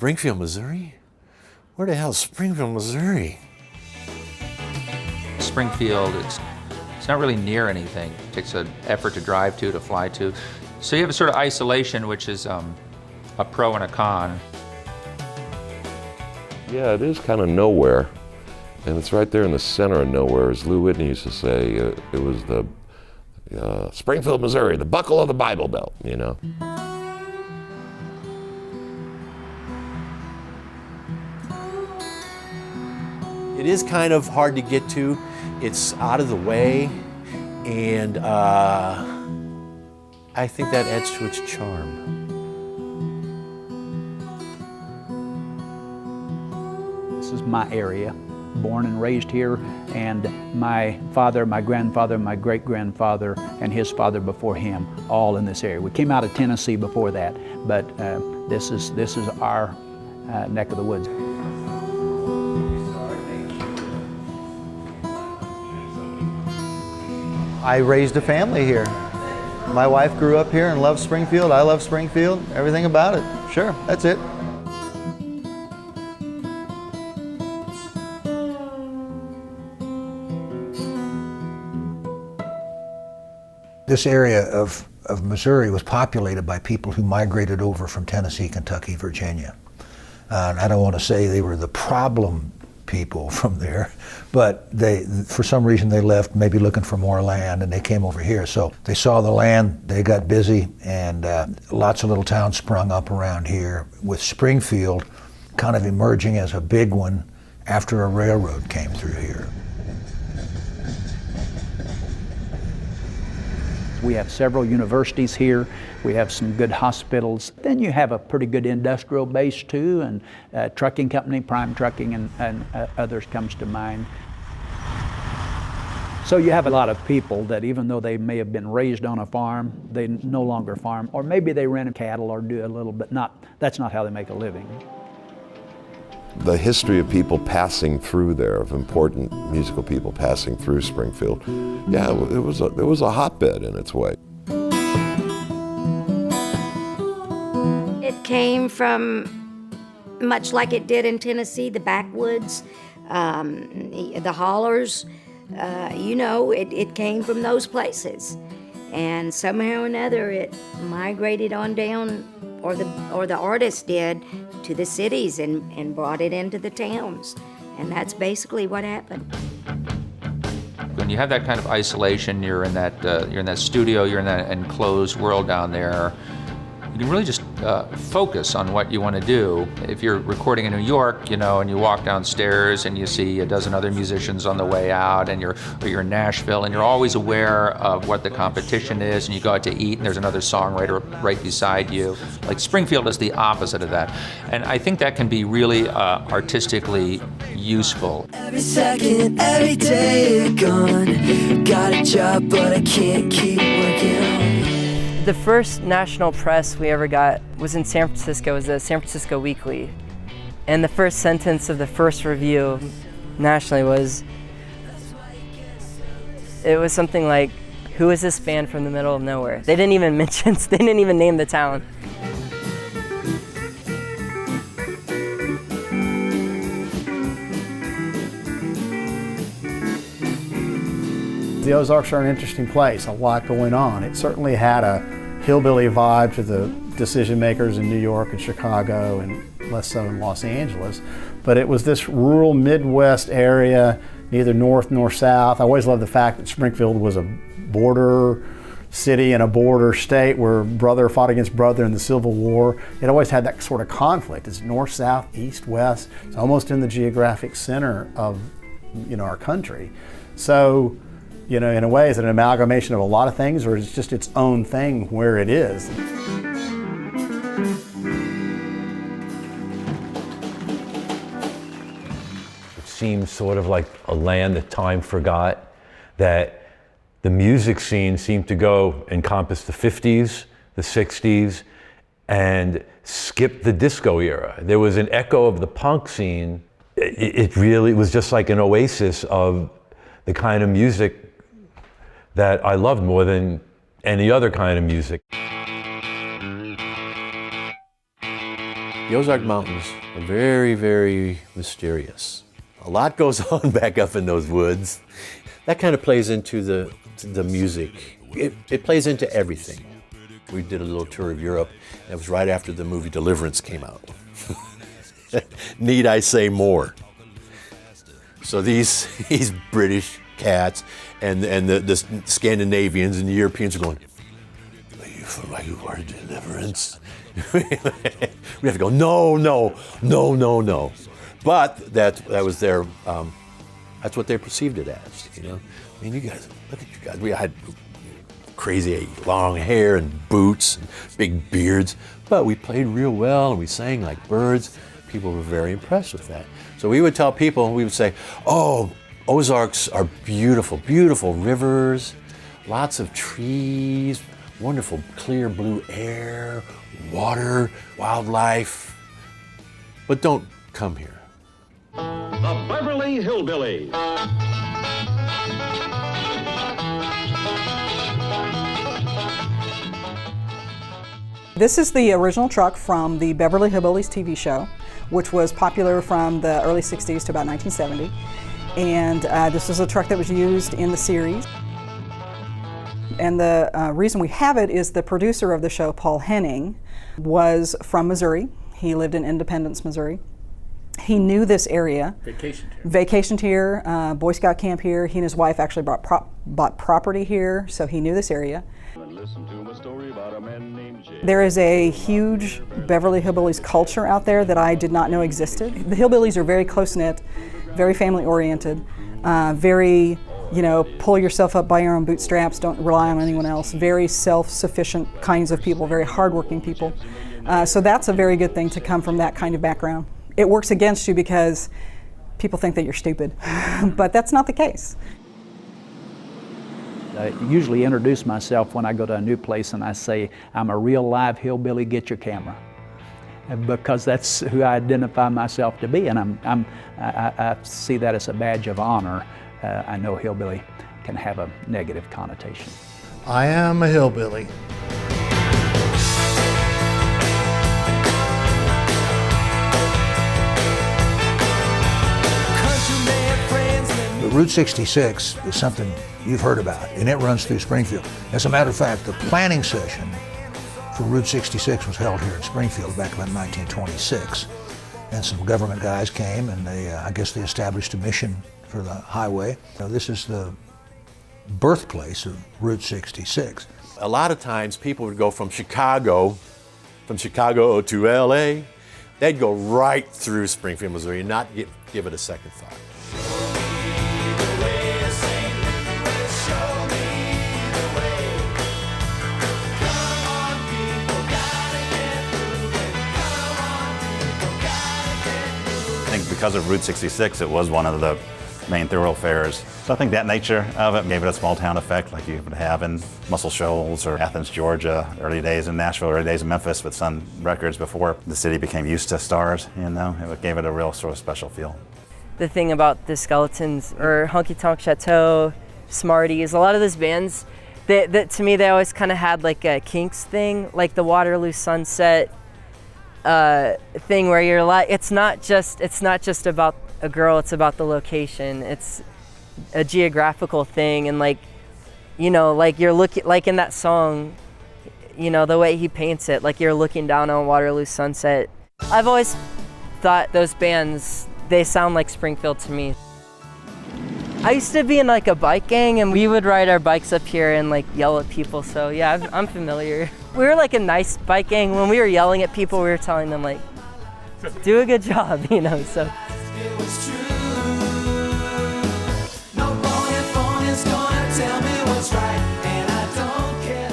Springfield, Missouri? Where the hell is Springfield, Missouri? Springfield, it's not really near anything. It takes an effort to drive to fly to. So you have a sort of isolation, which is a pro and a con. Yeah, it is kind of nowhere. And it's right there in the center of nowhere. As Lou Whitney used to say, it was the Springfield, Missouri, the buckle of the Bible Belt, you know. It is kind of hard to get to. It's out of the way, and I think that adds to its charm. This is my area, born and raised here, and my father, my grandfather, my great-grandfather, and his father before him, all in this area. We came out of Tennessee before that, but this is our neck of the woods. I raised a family here. My wife grew up here and loves Springfield. I love Springfield, everything about it. Sure, that's it. This area of Missouri was populated by people who migrated over from Tennessee, Kentucky, Virginia. And I don't want to say they were the problem people from there, but for some reason they left, maybe looking for more land, and they came over here. So they saw the land, they got busy, and lots of little towns sprung up around here, with Springfield kind of emerging as a big one after a railroad came through here. We have several universities here. We have some good hospitals. Then you have a pretty good industrial base too, and trucking company, Prime Trucking, and others comes to mind. So you have a lot of people that even though they may have been raised on a farm, they no longer farm, or maybe they rent cattle or do a little bit, that's not how they make a living. The history of people passing through there, of important musical people passing through Springfield, yeah, it was a hotbed in its way. It came from, much like it did in Tennessee, the backwoods, the hollers, it came from those places. And somehow or another it migrated on down, or the artist did, to the cities and brought it into the towns. And that's basically what happened. When you have that kind of isolation, you're in that studio, you're in that enclosed world down there, you can really just focus on what you want to do. If you're recording in New York, and you walk downstairs and you see a dozen other musicians on the way out, or you're in Nashville, and you're always aware of what the competition is, and you go out to eat and there's another songwriter right beside you. Like Springfield is the opposite of that. And I think that can be really artistically useful. Every second, every day gone. Got a job, but I can't keep working on. The first national press we ever got was in San Francisco. It was the San Francisco Weekly. And the first sentence of the first review nationally was something like, "Who is this band from the middle of nowhere?" They didn't even they didn't even name the town. The Ozarks are an interesting place, a lot going on. It certainly had a hillbilly vibe to the decision makers in New York and Chicago, and less so in Los Angeles. But it was this rural Midwest area, neither north nor south. I always loved the fact that Springfield was a border city and a border state where brother fought against brother in the Civil War. It always had that sort of conflict. It's north, south, east, west. It's almost in the geographic center of our country. So, in a way, is it an amalgamation of a lot of things, or is it just its own thing where it is? It seems sort of like a land that time forgot, that the music scene seemed to encompass the 50s, the 60s, and skip the disco era. There was an echo of the punk scene. It really was just like an oasis of the kind of music that I loved more than any other kind of music. The Ozark Mountains are very, very mysterious. A lot goes on back up in those woods. That kind of plays into the music. It plays into everything. We did a little tour of Europe. And it was right after the movie Deliverance came out. Need I say more? So these British cats and the Scandinavians and the Europeans are going, are you from our Deliverance? We have to go, no. But that was their, that's what they perceived it as, you know? I mean, you guys, look at you guys. We had crazy long hair and boots and big beards, but we played real well and we sang like birds. People were very impressed with that. So we would tell people, we would say, oh, Ozarks are beautiful, beautiful rivers, lots of trees, wonderful clear blue air, water, wildlife, but don't come here. The Beverly Hillbillies. This is the original truck from the Beverly Hillbillies TV show, which was popular from the early 60s to about 1970. And this is a truck that was used in the series. And the reason we have it is the producer of the show, Paul Henning, was from Missouri. He lived in Independence, Missouri. He knew this area. Vacationed here, Boy Scout camp here. He and his wife actually bought property here, so he knew this area. There is a huge Beverly Hillbillies culture out there that I did not know existed. The Hillbillies are very close-knit, very family-oriented, very, you know, pull yourself up by your own bootstraps, don't rely on anyone else, very self-sufficient kinds of people, very hardworking people. So that's a very good thing to come from that kind of background. It works against you because people think that you're stupid, but that's not the case. I usually introduce myself when I go to a new place and I say, I'm a real live hillbilly, get your camera. Because that's who I identify myself to be, and I see that as a badge of honor. I know hillbilly can have a negative connotation. I am a hillbilly. Route 66 is something you've heard about, and it runs through Springfield. As a matter of fact, the planning session for Route 66 was held here in Springfield back in 1926. And some government guys came and I guess they established a mission for the highway. Now, this is the birthplace of Route 66. A lot of times people would go from Chicago to LA. They'd go right through Springfield, Missouri and not give it a second thought. Because of Route 66, it was one of the main thoroughfares. So I think that nature of it gave it a small town effect like you would have in Muscle Shoals or Athens, Georgia, early days in Nashville, early days in Memphis with Sun Records before the city became used to stars, you know. It gave it a real sort of special feel. The thing about the Skeletons or Honky Tonk Chateau, Smarties, a lot of those bands, that to me they always kind of had like a Kinks thing, like the Waterloo Sunset thing where you're like, it's not just about a girl, it's about the location. It's a geographical thing, and like, you know, like you're looking, like in that song, you know, the way he paints it, like you're looking down on Waterloo Sunset. I've always thought those bands, they sound like Springfield to me. I used to be in like a bike gang, and we would ride our bikes up here and like yell at people, so yeah, I'm familiar. We were like a nice bike gang. When we were yelling at people, we were telling them like, do a good job, you know, so.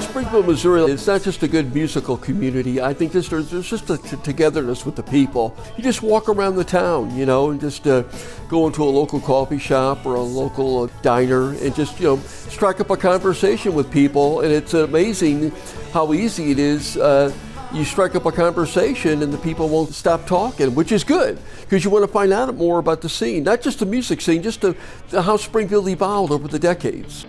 Springfield, Missouri, it's not just a good musical community. I think there's just a togetherness with the people. You just walk around the town, you know, and just go into a local coffee shop or a local diner and just, you know, strike up a conversation with people. And it's amazing how easy it is. You strike up a conversation and the people won't stop talking, which is good because you want to find out more about the scene, not just the music scene, just how Springfield evolved over the decades.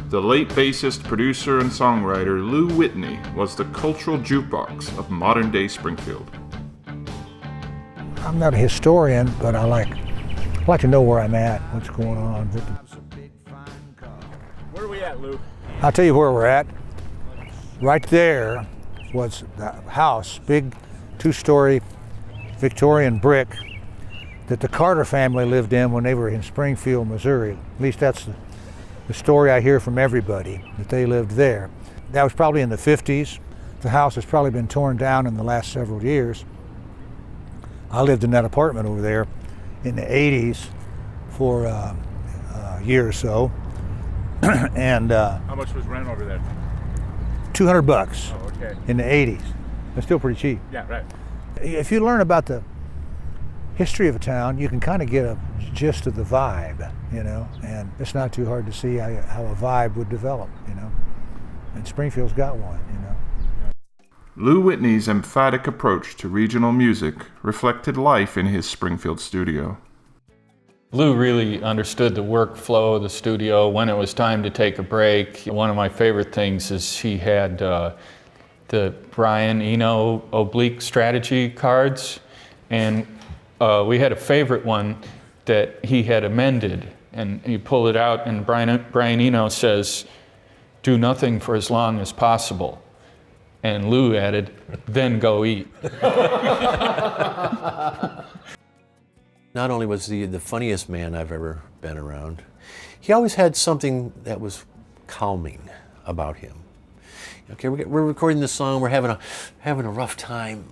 The late bassist, producer, and songwriter Lou Whitney was the cultural jukebox of modern-day Springfield. I'm not a historian, but I like to know where I'm at, what's going on. Where are we at, Lou? I'll tell you where we're at. Right there was the house, big two-story Victorian brick that the Carter family lived in when they were in Springfield, Missouri. At least that's the story I hear from everybody, that they lived there. That was probably in the 50s. The house has probably been torn down in the last several years. I lived in that apartment over there in the 80s for a year or so. And how much was rent over there? $200 Oh, okay. in the 80s. That's still pretty cheap. Yeah, right. If you learn about the history of a town, you can kind of get a gist of the vibe, you know, and it's not too hard to see how a vibe would develop, you know, and Springfield's got one, you know. Lou Whitney's emphatic approach to regional music reflected life in his Springfield studio. Lou really understood the workflow of the studio, when it was time to take a break. One of my favorite things is he had the Brian Eno oblique strategy cards, and we had a favorite one that he had amended, and you pull it out and Brian Eno says, "Do nothing for as long as possible." And Lou added, "Then go eat." Not only was he the funniest man I've ever been around, he always had something that was calming about him. Okay, we're recording this song, we're having a rough time.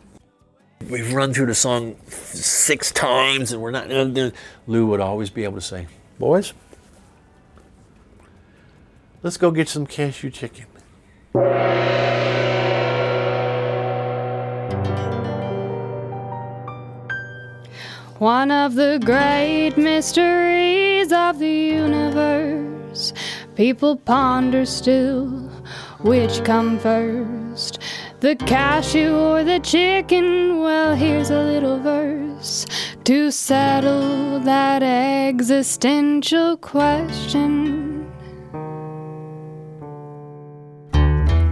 We've run through the song 6 times and we're not. Lou would always be able to say, "Boys, let's go get some cashew chicken." One of the great mysteries of the universe, people ponder still, which come first, the cashew or the chicken? Well, here's a little verse to settle that existential question.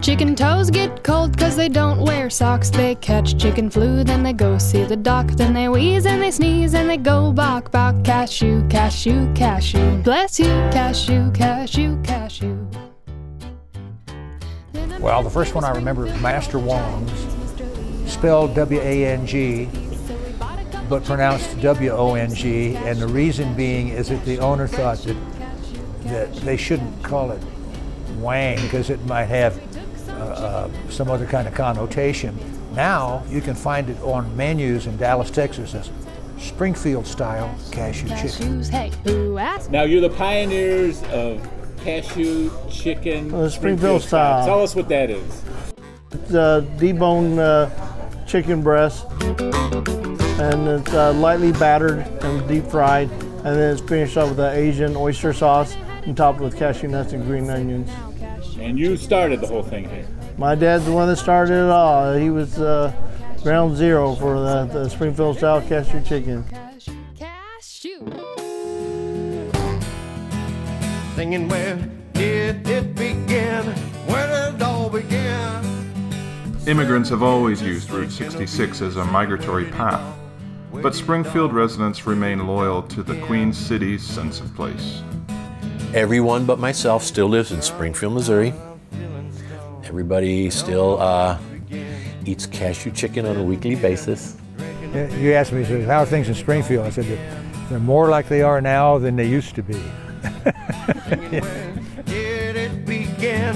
Chicken toes get cold 'cause they don't wear socks. They catch chicken flu, then they go see the doc. Then they wheeze and they sneeze and they go bok bok. Cashew, cashew, cashew. Bless you, cashew, cashew, cashew. Well, the first one I remember is Master Wong's, spelled W-A-N-G, but pronounced W-O-N-G, and the reason being is that the owner thought that they shouldn't call it Wang because it might have some other kind of connotation. Now you can find it on menus in Dallas, Texas as Springfield style cashew chicken. Hey, who asked? Now you're the pioneers of cashew chicken. Springfield style. Tell us what that is. It's a deboned chicken breast, and it's lightly battered and deep fried, and then it's finished off with an Asian oyster sauce and topped with cashew nuts and green onions. And you started the whole thing here. My dad's the one that started it all. He was ground zero for the Springfield style cashew chicken. Singing, where did it begin? Where did it all begin? Immigrants have always used Route 66 as a migratory path, but Springfield residents remain loyal to the Queen City's sense of place. Everyone but myself still lives in Springfield, Missouri. Everybody still eats cashew chicken on a weekly basis. You asked me, so how are things in Springfield? I said they're more like they are now than they used to be. Where did it begin?